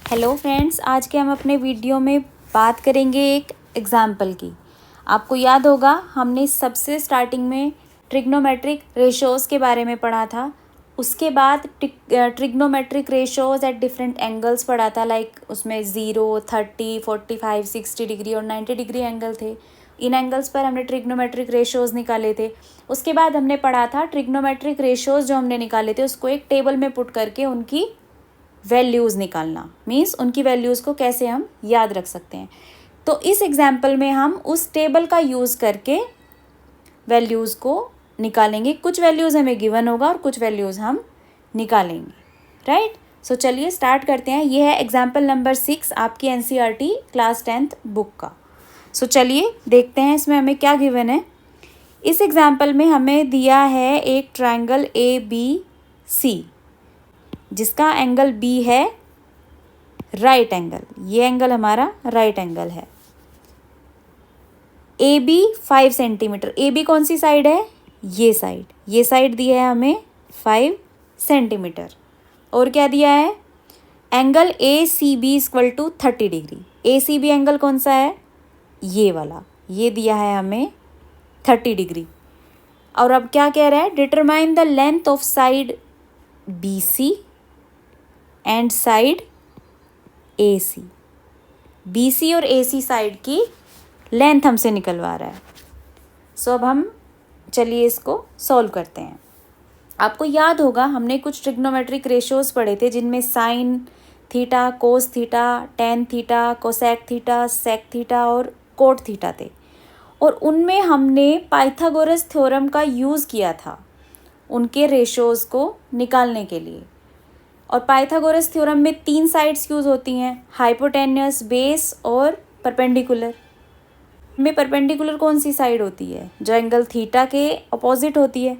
Hello friends, आज के हम अपने वीडियो में बात करेंगे एक एग्जाम्पल की। आपको याद होगा हमने सबसे स्टार्टिंग में ट्रिग्नोमेट्रिक रेशोज़ के बारे में पढ़ा था। उसके बाद trigonometric ratios at different angles पढ़ा था, लाइक उसमें 0, 30, 45, 60 डिग्री और 90 डिग्री एंगल थे। इन एंगल्स पर हमने ट्रिग्नोमेट्रिक रेशोज़ निकाले थे। उसके बाद हमने पढ़ा था ट्रिग्नोमेट्रिक रेशोज़ जो हमने निकाले थे उसको एक टेबल में पुट करके उनकी वैल्यूज़ निकालना, मीन्स उनकी वैल्यूज़ को कैसे हम याद रख सकते हैं। तो इस एग्जाम्पल में हम उस टेबल का यूज़ करके वैल्यूज़ को निकालेंगे। कुछ वैल्यूज़ हमें गिवन होगा और कुछ वैल्यूज़ हम निकालेंगे, राइट। सो चलिए स्टार्ट करते हैं। ये है एग्जाम्पल नंबर 6 आपकी एनसीईआरटी क्लास 10th बुक का। सो चलिए देखते हैं इसमें हमें क्या गिवन है। इस एग्जाम्पल में हमें दिया है एक ट्राइंगल ABC जिसका एंगल बी है राइट एंगल। ये एंगल हमारा राइट एंगल है। A B 5 centimetre. A B कौन सी साइड है? ये साइड दी है हमें 5 सेंटीमीटर। और क्या दिया है? Angle A C B equal to 30 degree. A C B angle कौन सा है? ये वाला, ये दिया है हमें 30 डिग्री। और अब क्या कह रहा है? Determine the length of side B C and side A C. B C और ए सी साइड की लेंथ हमसे निकलवा रहा है। सो अब हम चलिए इसको सॉल्व करते हैं। आपको याद होगा हमने कुछ ट्रिग्नोमेट्रिक रेशोज़ पढ़े थे जिनमें sine theta, cos theta, tan theta, cosec theta, sec theta और कोट थीटा थे। और उनमें हमने पाइथागोरस थ्योरम का यूज़ किया था उनके रेशोज़ को निकालने के लिए। और पाइथागोरस थ्योरम में 3 साइड्स यूज़ होती हैं, हाइपोटेन्यूस, बेस और परपेंडिकुलर। में परपेंडिकुलर कौन सी साइड होती है? जो एंगल थीटा के अपोजिट होती है।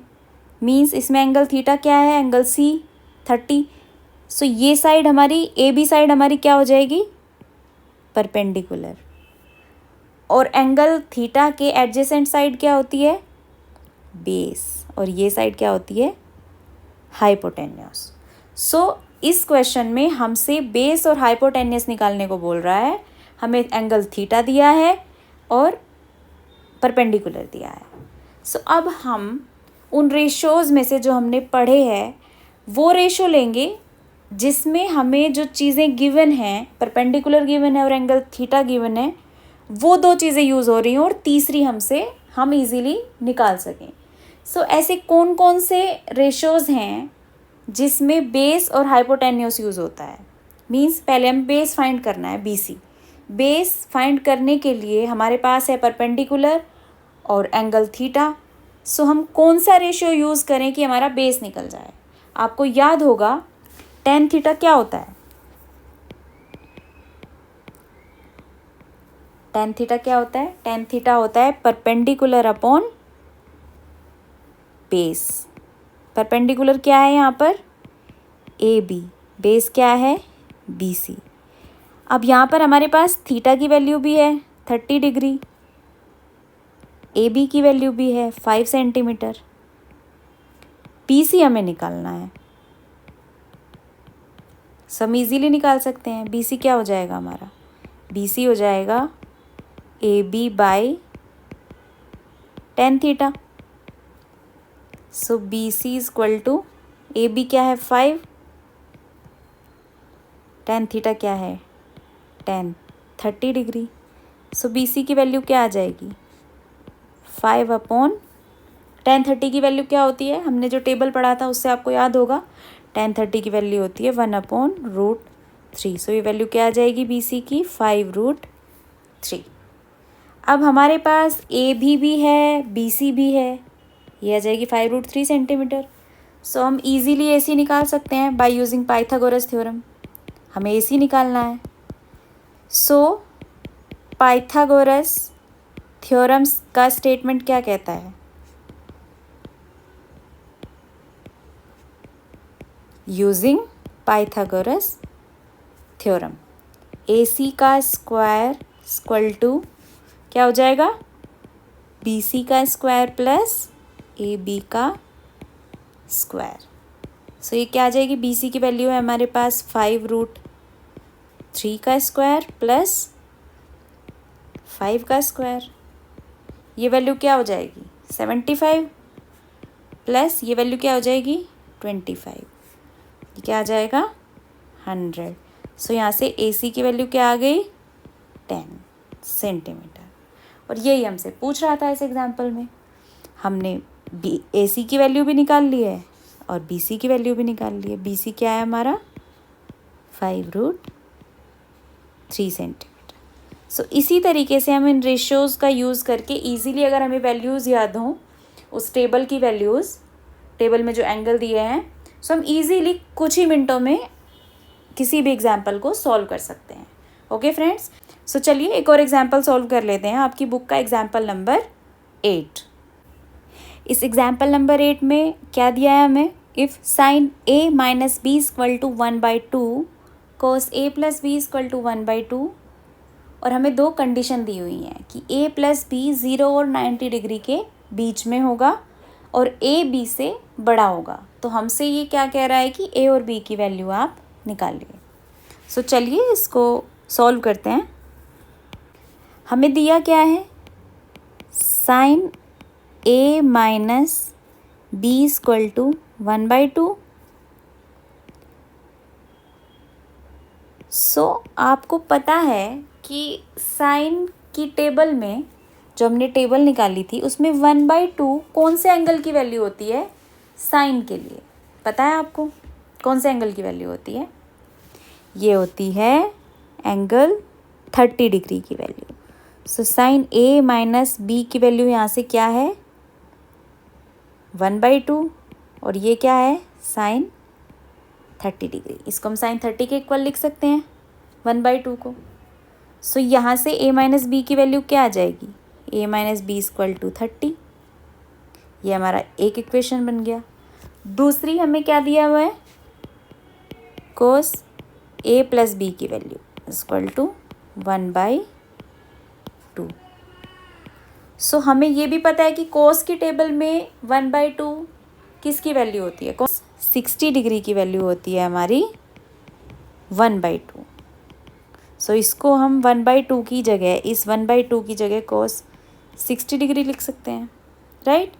मींस इसमें एंगल थीटा क्या है? Angle C 30। सो ये साइड हमारी ए बी साइड हमारी क्या हो जाएगी? परपेंडिकुलर। और एंगल थीटा के एडजेसेंट साइड क्या होती है? बेस। और ये साइड क्या होती है? हाइपोटेन्यूस। सो इस क्वेश्चन में हमसे बेस और हाइपोटेन्यूस निकालने को बोल रहा है। हमें एंगल थीटा दिया है और परपेंडिकुलर दिया है। सो अब हम उन रेशोज़ में से जो हमने पढ़े हैं वो रेशो लेंगे जिसमें हमें जो चीज़ें गिवन हैं, परपेंडिकुलर गिवन है और एंगल थीटा गिवन है, वो 2 चीज़ें यूज़ हो रही हैं और तीसरी हम इजीली निकाल सकें। सो ऐसे कौन कौन से रेशोज़ हैं जिसमें बेस और हाइपोटेन्यूस यूज़ होता है? मींस पहले हम बेस फाइंड करना है, BC। बेस फाइंड करने के लिए हमारे पास है परपेंडिकुलर और एंगल थीटा। सो हम कौन सा रेशियो यूज़ करें कि हमारा बेस निकल जाए? आपको याद होगा टेन थीटा क्या होता है? टेन थीटा क्या होता है? टेन थीटा होता है परपेंडिकुलर अपॉन बेस। परपेंडिकुलर क्या है यहाँ पर? A B. बेस क्या है? BC। अब यहाँ पर हमारे पास थीटा की वैल्यू भी है 30 डिग्री, ए बी की वैल्यू भी है 5 सेंटीमीटर। BC हमें निकालना है। हम इजीली निकाल सकते हैं। BC क्या हो जाएगा हमारा? BC हो जाएगा AB by tan theta. So BC is equal to AB क्या है? 5, टेन थीटा क्या है? 10, 30 डिग्री। सो BC की वैल्यू क्या आ जाएगी? 5 अपॉन टेन 30 की वैल्यू क्या होती है? हमने जो टेबल पढ़ा था उससे आपको याद होगा टेन 30 की वैल्यू होती है 1/√3। सो ये वैल्यू क्या आ जाएगी BC की? 5√3। अब हमारे पास AB भी है, BC भी है, ये आ जाएगी 5√3 सेंटीमीटर। सो हम इजीली AC निकाल सकते हैं बाय यूजिंग पाइथागोरस थ्योरम। हमें AC निकालना है। सो पाइथागोरस थ्योरम्स का स्टेटमेंट क्या कहता है? यूजिंग पाइथागोरस थ्योरम AC का स्क्वायर इक्वल टू क्या हो जाएगा? BC का स्क्वायर प्लस AB का स्क्वायर। सो ये क्या आ जाएगी? BC की वैल्यू है हमारे पास 5√3 3 का स्क्वायर प्लस 5 का स्क्वायर, ये वैल्यू क्या हो जाएगी 75 प्लस ये वैल्यू क्या हो जाएगी 25, ये क्या आ जाएगा 100। सो यहाँ से AC की वैल्यू क्या आ गई 10 सेंटीमीटर। और यही हमसे पूछ रहा था इस एग्जाम्पल में। हमने AC की वैल्यू भी निकाल ली है और BC की वैल्यू भी निकाल ली है। BC क्या है हमारा 5√3 सेंटीमीटर। सो इसी तरीके से हम इन रेशियोज़ का यूज़ करके इजीली, अगर हमें वैल्यूज़ याद हों उस टेबल की वैल्यूज़, टेबल में जो एंगल दिए हैं, सो हम इजीली कुछ ही मिनटों में किसी भी एग्जाम्पल को सॉल्व कर सकते हैं। ओके फ्रेंड्स, सो चलिए एक और एग्जाम्पल सॉल्व कर लेते हैं। आपकी बुक का एग्जाम्पल नंबर 8। इस एग्जाम्पल नंबर 8 में क्या दिया है हमें, if sine A minus B equal to 1/2 cos A plus B equal to 1/2, और हमें दो कंडीशन दी हुई हैं कि A प्लस बी 0 और 90 डिग्री के बीच में होगा और A B से बड़ा होगा। तो हमसे ये क्या कह रहा है कि A और B की वैल्यू आप निकालिए। सो चलिए इसको सॉल्व करते हैं। हमें दिया क्या है, sine A minus B equal to 1/2। So आपको पता है कि साइन की टेबल में, जो हमने टेबल निकाली थी, उसमें 1/2 कौन से एंगल की वैल्यू होती है साइन के लिए, पता है आपको कौन से एंगल की वैल्यू होती है? ये होती है एंगल 30 डिग्री की value. So sine A minus B की वैल्यू यहाँ से क्या है 1/2, और ये क्या है साइन 30 डिग्री। इसको हम साइन 30 के इक्वल लिख सकते हैं 1/2 को। सो यहाँ से A माइनस बी की वैल्यू क्या आ जाएगी, A minus B equal to 30। ये हमारा एक इक्वेशन बन गया। दूसरी हमें क्या दिया हुआ है, कोस A प्लस बी की वैल्यू इक्वल टू 1/2। सो हमें ये भी पता है कि कोस की टेबल में 1/2 किसकी वैल्यू होती है, कोस 60 डिग्री की वैल्यू होती है हमारी 1/2। सो इसको हम 1/2 की जगह, इस 1/2 की जगह कोस 60 डिग्री लिख सकते हैं, राइट।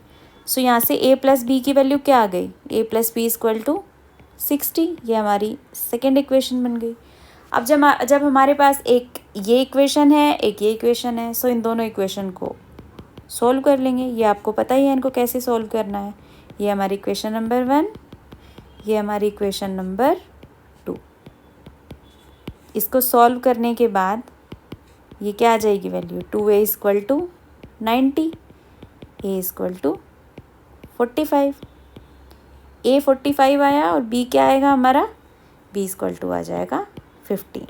सो यहाँ से A प्लस बी की वैल्यू क्या आ गई, A plus B equal to 60। ये हमारी सेकेंड इक्वेशन बन गई। अब जब हमारे पास एक ये इक्वेशन है, एक ये इक्वेशन है, सो इन दोनों इक्वेशन को सॉल्व कर लेंगे। ये आपको पता ही है इनको कैसे सॉल्व करना है। ये हमारी इक्वेशन नंबर 1, ये हमारी इक्वेशन नंबर 2। इसको सॉल्व करने के बाद ये क्या आ जाएगी value, 2A equal to 90, A equal to 45। A 45 आया और B क्या आएगा हमारा, B इक्वल टू आ जाएगा 15।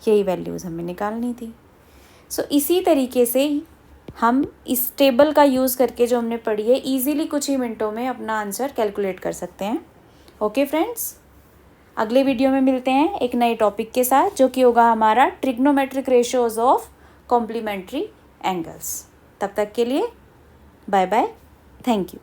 यही वैल्यूज़ हमें निकालनी थी। सो इसी तरीके से हम इस टेबल का यूज़ करके जो हमने पढ़ी है, ईजीली कुछ ही मिनटों में अपना आंसर कैलकुलेट कर सकते हैं। ओके फ्रेंड्स, अगले वीडियो में मिलते हैं एक नए टॉपिक के साथ, जो कि होगा हमारा trigonometric ratios of complementary angles. तब तक के लिए बाय बाय, थैंक यू।